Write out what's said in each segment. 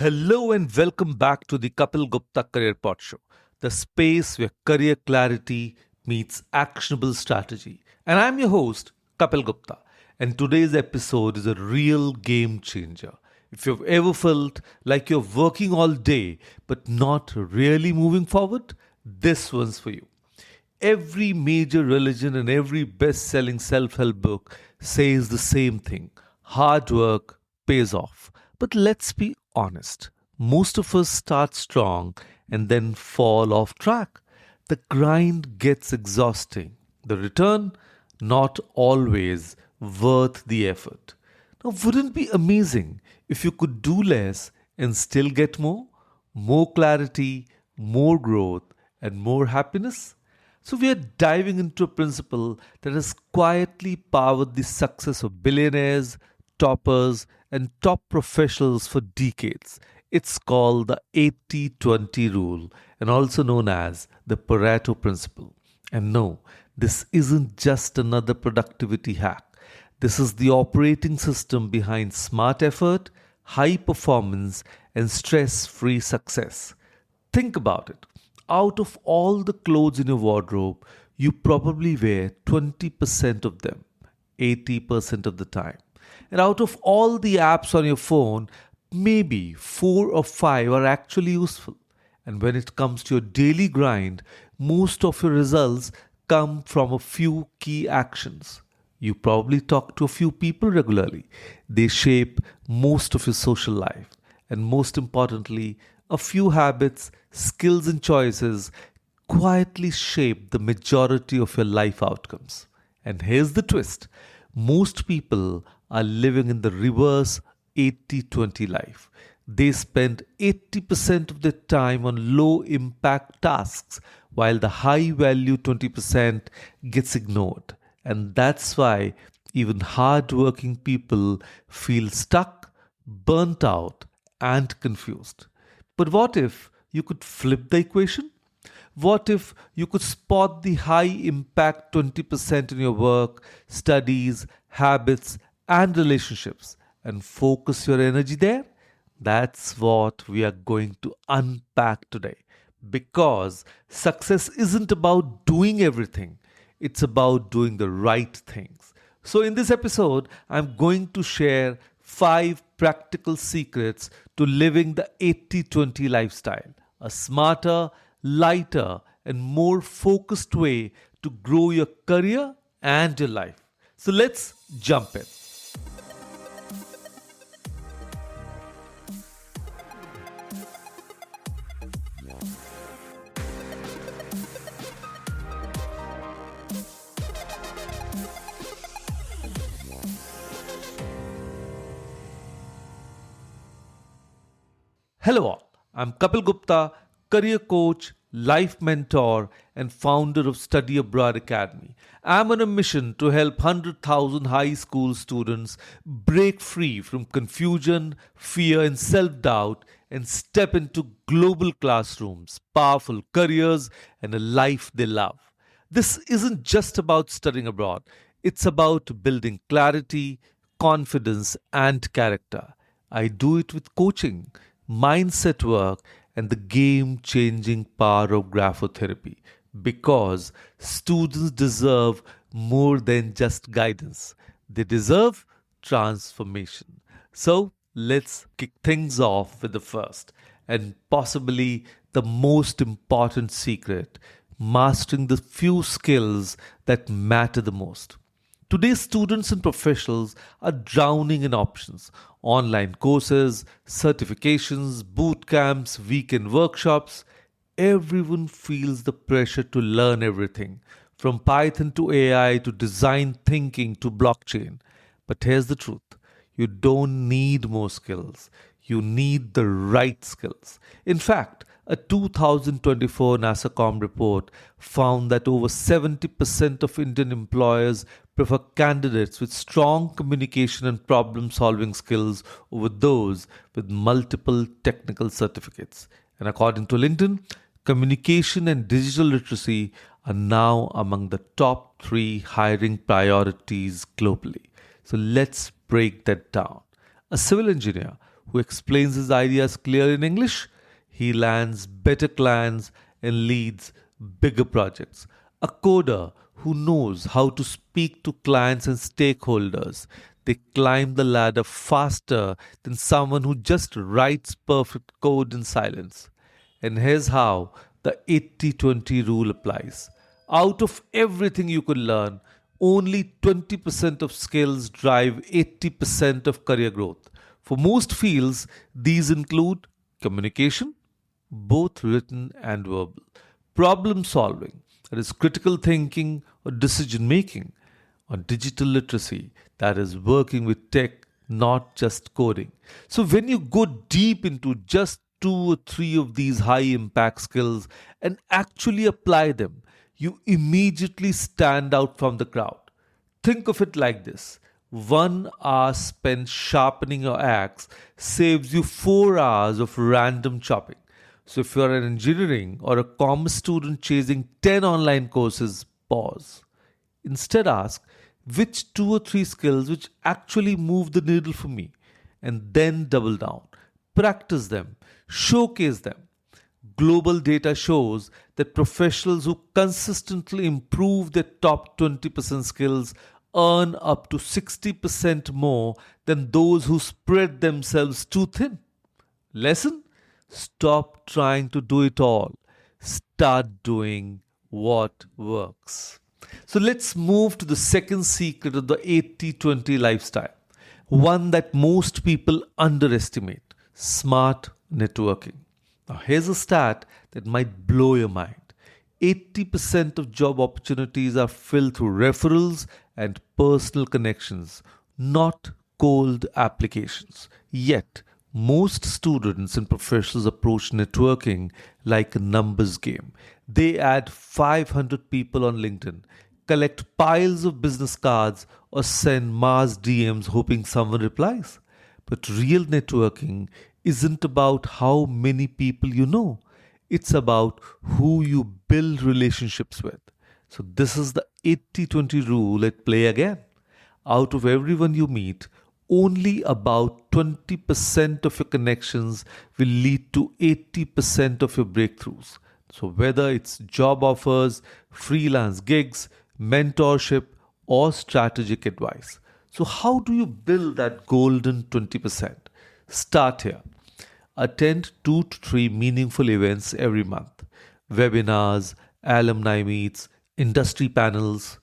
Hello and welcome back to the Kapil Gupta Career Pod Show, the space where career clarity meets actionable strategy. And I'm your host, Kapil Gupta. And today's episode is a real game changer. If you've ever felt like you're working all day but not really moving forward, this one's for you. Every major religion and every best selling self help book says the same thing: hard work pays off. But let's be honest, most of us start strong and then fall off track. The grind gets exhausting. The return, not always worth the effort. Now, wouldn't it be amazing if you could do less and still get more? More clarity, more growth, and more happiness? So, we are diving into a principle that has quietly powered the success of billionaires, toppers, and top professionals for decades. It's called the 80-20 rule, and also known as the Pareto principle. And no, this isn't just another productivity hack. This is the operating system behind smart effort, high performance, and stress free success. Think about it. Out of all the clothes in your wardrobe, you probably wear 20% of them 80% of the time. And out of all the apps on your phone, maybe 4 or 5 are actually useful. And when it comes to your daily grind, most of your results come from a few key actions. You probably talk to a few people regularly. They shape most of your social life. And most importantly, a few habits, skills, and choices quietly shape the majority of your life outcomes. And here's the twist: most people are living in the reverse 80-20 life. They spend 80% of their time on low impact tasks while the high value 20% gets ignored. And that's why even hardworking people feel stuck, burnt out, and confused. But what if you could flip the equation? What if you could spot the high impact 20% in your work, studies, habits, and relationships and focus your energy there? That's what we are going to unpack today. Because success isn't about doing everything, it's about doing the right things. So, in this episode, I'm going to share 5 practical secrets to living the 80-20 lifestyle: a smarter, lighter, and more focused way to grow your career and your life. So, let's jump in. Hello, all. I'm Kapil Gupta, career coach, life mentor, and founder of Study Abroad Academy. I'm on a mission to help 100,000 high school students break free from confusion, fear, and self doubt and step into global classrooms, powerful careers, and a life they love. This isn't just about studying abroad, it's about building clarity, confidence, and character. I do it with coaching, mindset work, and the game changing power of graphotherapy because students deserve more than just guidance. They deserve transformation. So let's kick things off with the first and possibly the most important secret: mastering the few skills that matter the most. Today's students and professionals are drowning in options: online courses, certifications, boot camps, weekend workshops. Everyone feels the pressure to learn everything, from Python to AI to design thinking to blockchain. But here's the truth: you don't need more skills, you need the right skills. In fact, a 2024 NASACOM report found that over 70% of Indian employers prefer candidates with strong communication and problem solving skills over those with multiple technical certificates. And according to LinkedIn, communication and digital literacy are now among the top 3 hiring priorities globally. So let's break that down. A civil engineer who explains his ideas clear in English, he lands better clients and leads bigger projects. A coder who knows how to speak to clients and stakeholders. They climb the ladder faster than someone who just writes perfect code in silence. And here's how the 80-20 rule applies. Out of everything you could learn, only 20% of skills drive 80% of career growth. For most fields, these include communication, both written and verbal, problem solving, that is critical thinking or decision making, or digital literacy, that is working with tech, not just coding. So when you go deep into just two or three of these high impact skills and actually apply them, you immediately stand out from the crowd. Think of it like this: 1 hour spent sharpening your axe saves you 4 hours of random chopping. So, if you're an engineering or a commerce student chasing 10 online courses, pause. Instead, ask which two or three skills which actually move the needle for me, and then double down. Practice them, showcase them. Global data shows that professionals who consistently improve their top 20% skills earn up to 60% more than those who spread themselves too thin. Lesson? Stop trying to do it all. Start doing what works. So let's move to the second secret of the 80-20 lifestyle, one that most people underestimate: smart networking. Now, here's a stat that might blow your mind: 80% of job opportunities are filled through referrals and personal connections, not cold applications. Yet, most students and professionals approach networking like a numbers game. They add 500 people on LinkedIn, collect piles of business cards, or send mass DMs hoping someone replies. But real networking isn't about how many people you know, it's about who you build relationships with. So, this is the 80-20 rule at play again. Out of everyone you meet, only about 20% of your connections will lead to 80% of your breakthroughs. So, whether it's job offers, freelance gigs, mentorship, or strategic advice. So, how do you build that golden 20%? Start here. Attend 2 to 3 meaningful events every month: webinars, alumni meets, industry panels.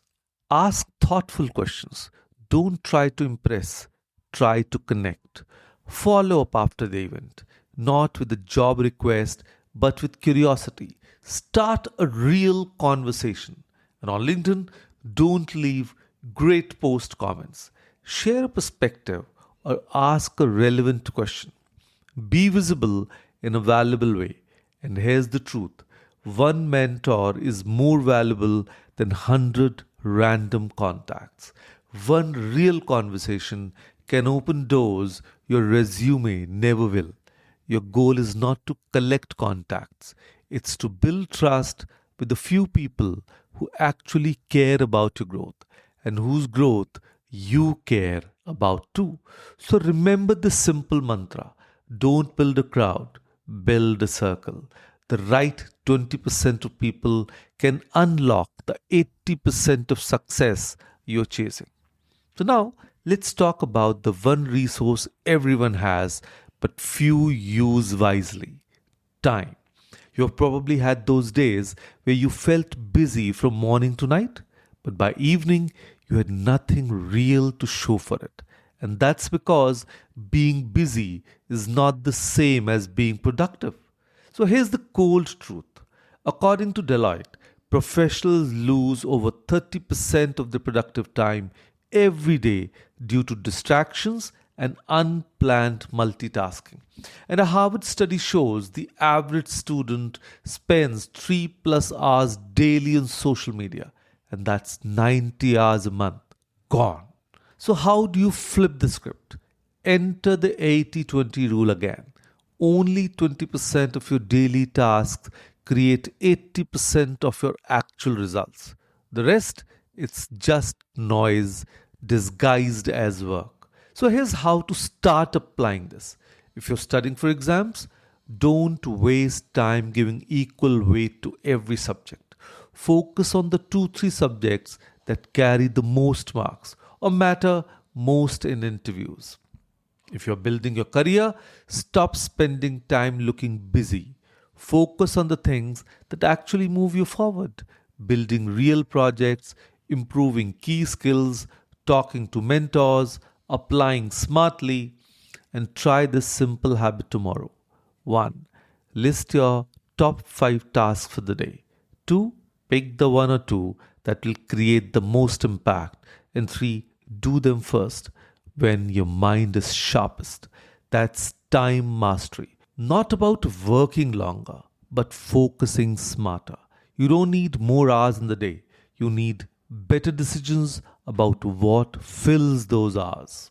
Ask thoughtful questions. Don't try to impress, try to connect. Follow up after the event, not with a job request, but with curiosity. Start a real conversation. And on LinkedIn, don't leave great post comments. Share a perspective or ask a relevant question. Be visible in a valuable way. And here's the truth: one mentor is more valuable than 100 random contacts. One real conversation can open doors your resume never will. Your goal is not to collect contacts, it's to build trust with a few people who actually care about your growth and whose growth you care about too. So remember this simple mantra: don't build a crowd, build a circle. The right 20% of people can unlock the 80% of success you're chasing. So now let's talk about the one resource everyone has but few use wisely: time. You have probably had those days where you felt busy from morning to night, but by evening you had nothing real to show for it. And that's because being busy is not the same as being productive. So here's the cold truth. According to Deloitte, professionals lose over 30% of their productive time every day due to distractions and unplanned multitasking. And a Harvard study shows the average student spends 3+ hours daily on social media, and that's 90 hours a month gone. So, how do you flip the script? Enter the 80-20 rule again. Only 20% of your daily tasks create 80% of your actual results. The rest, it's just noise disguised as work. So here's how to start applying this. If you're studying for exams, don't waste time giving equal weight to every subject. Focus on the 2 3 subjects that carry the most marks or matter most in interviews. If you're building your career, stop spending time looking busy. Focus on the things that actually move you forward. Building real projects, improving key skills, talking to mentors, applying smartly, and try this simple habit tomorrow. 1. List your top 5 tasks for the day. 2. Pick the one or two that will create the most impact. And 3. Do them first when your mind is sharpest. That's time mastery. Not about working longer, but focusing smarter. You don't need more hours in the day. You need better decisions about what fills those hours.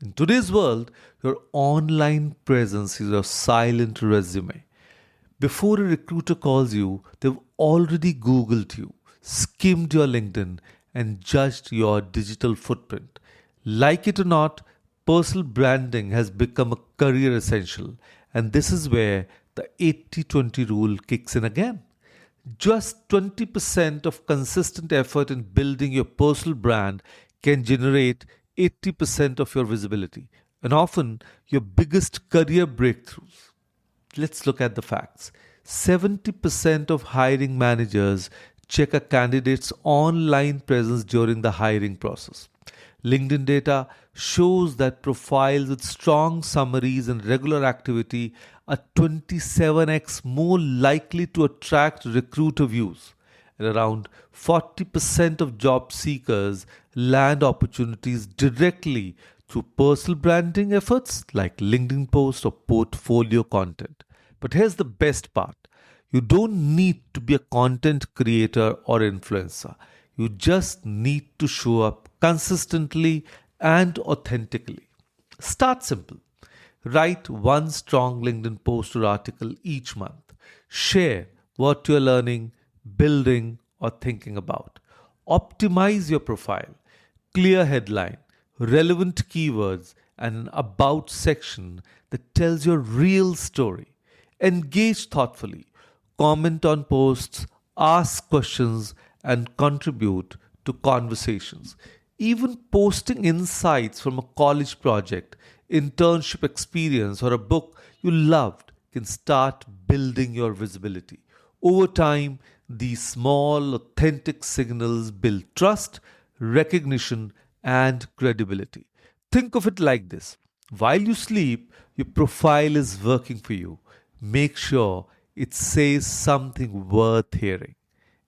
In today's world, your online presence is your silent resume. Before a recruiter calls you, they've already Googled you, skimmed your LinkedIn, and judged your digital footprint. Like it or not, personal branding has become a career essential, and this is where the 80/20 rule kicks in again. Just 20% of consistent effort in building your personal brand can generate 80% of your visibility and often your biggest career breakthroughs. Let's look at the facts. 70% of hiring managers check a candidate's online presence during the hiring process. LinkedIn data shows that profiles with strong summaries and regular activity are 27x more likely to attract recruiter views. And around 40% of job seekers land opportunities directly through personal branding efforts like LinkedIn posts or portfolio content. But here's the best part: you don't need to be a content creator or influencer. You just need to show up consistently and authentically. Start simple. Write one strong LinkedIn post or article each month. Share what you're learning, building, or thinking about. Optimize your profile. Clear headline, relevant keywords, and an about section that tells your real story. Engage thoughtfully. Comment on posts, ask questions, and contribute to conversations. Even posting insights from a college project, internship experience, or a book you loved can start building your visibility. Over time, these small, authentic signals build trust, recognition, and credibility. Think of it like this: while you sleep, your profile is working for you. Make sure it says something worth hearing.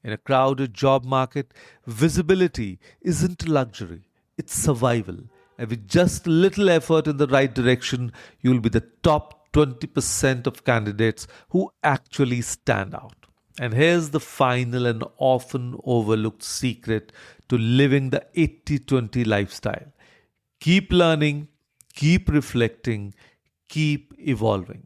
In a crowded job market, visibility isn't a luxury, it's survival. And with just little effort in the right direction, you'll be the top 20% of candidates who actually stand out. And here's the final and often overlooked secret to living the 80/20 lifestyle: keep learning, keep reflecting, keep evolving.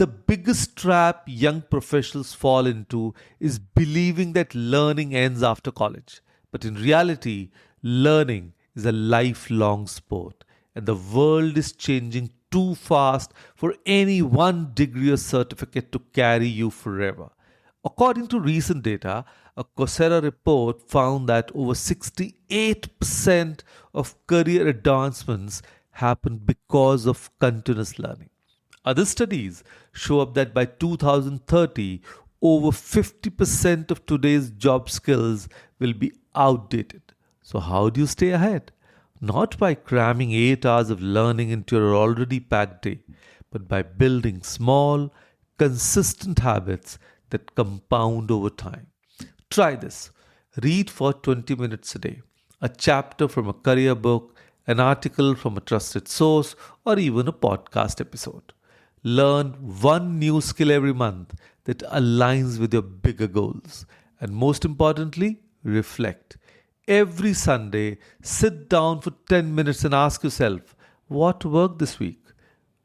The biggest trap young professionals fall into is believing that learning ends after college. But in reality, learning is a lifelong sport, and the world is changing too fast for any one degree or certificate to carry you forever. According to recent data, a Coursera report found that over 68% of career advancements happen because of continuous learning. Other studies show up that by 2030, over 50% of today's job skills will be outdated. So, how do you stay ahead? Not by cramming 8 hours of learning into your already packed day, but by building small, consistent habits that compound over time. Try this. Read for 20 minutes a day, a chapter from a career book, an article from a trusted source, or even a podcast episode. Learn one new skill every month that aligns with your bigger goals. And most importantly, reflect. Every Sunday, sit down for 10 minutes and ask yourself, what worked this week?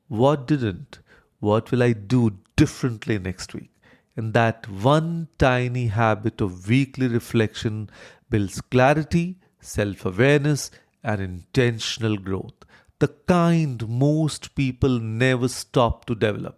What didn't? What will I do differently next week? And that one tiny habit of weekly reflection builds clarity, self awareness, and intentional growth. the kind most people never stop to develop.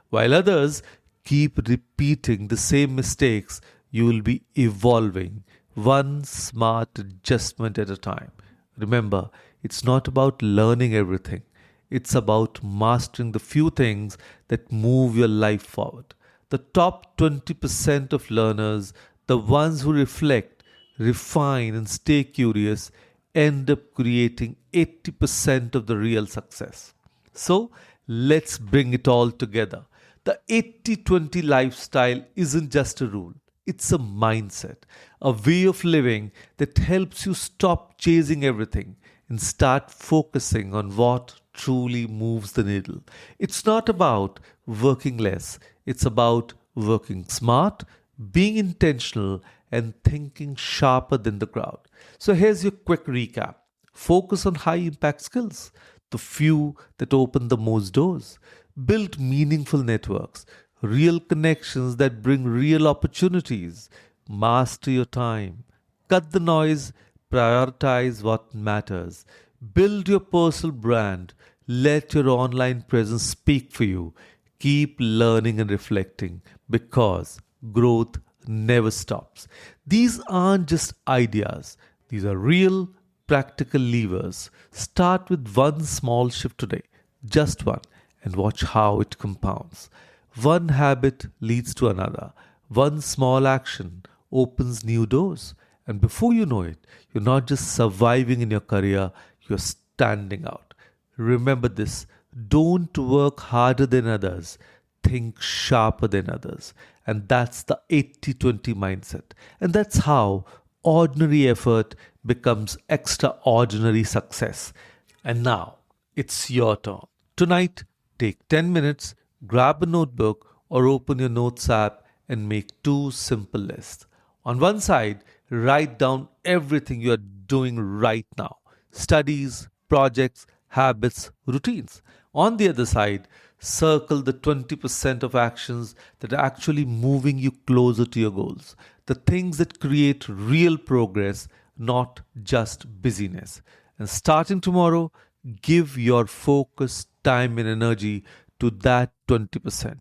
While others keep repeating the same mistakes, you will be evolving one smart adjustment at a time. Remember, it's not about learning everything, it's about mastering the few things that move your life forward. The top 20% of learners, the ones who reflect, refine, and stay curious, end up creating 80% of the real success. So let's bring it all together. The 80-20 lifestyle isn't just a rule, it's a mindset, a way of living that helps you stop chasing everything and start focusing on what truly moves the needle. It's not about working less, it's about working smart, being intentional, and thinking sharper than the crowd. So here's your quick recap. Focus on high impact skills, the few that open the most doors. Build meaningful networks, real connections that bring real opportunities. Master your time. Cut the noise, prioritize what matters. Build your personal brand. Let your online presence speak for you. Keep learning and reflecting because growth never stops. These aren't just ideas, these are real, practical levers. Start with one small shift today, just one, and watch how it compounds. One habit leads to another, one small action opens new doors. And before you know it, you're not just surviving in your career, you're standing out. Remember this, don't work harder than others, think sharper than others. And that's the 80-20 mindset. And that's how ordinary effort becomes extraordinary success. And now it's your turn. Tonight, take 10 minutes, grab a notebook or open your notes app and make two simple lists. On one side, write down everything you are doing right now: studies, projects, habits, routines. On the other side, circle the 20% of actions that are actually moving you closer to your goals. The things that create real progress, not just busyness. And starting tomorrow, give your focus, time, and energy to that 20%.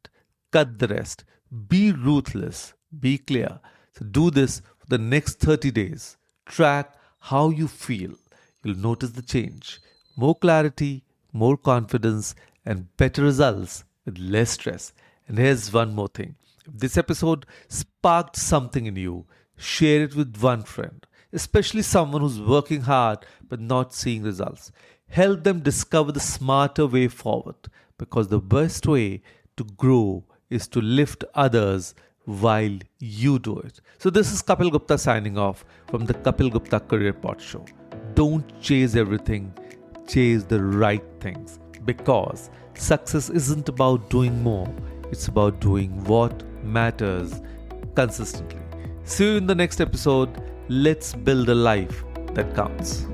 Cut the rest. Be ruthless. Be clear. So do this for the next 30 days. Track how you feel. You'll notice the change. More clarity, more confidence, and better results with less stress. And here's one more thing. If this episode sparked something in you, share it with one friend, especially someone who's working hard but not seeing results. Help them discover the smarter way forward because the best way to grow is to lift others while you do it. So this is Kapil Gupta signing off from the Kapil Gupta Career Pod Show. Don't chase everything, chase the right things because success isn't about doing more, it's about doing what matters consistently. See you in the next episode. Let's build a life that counts.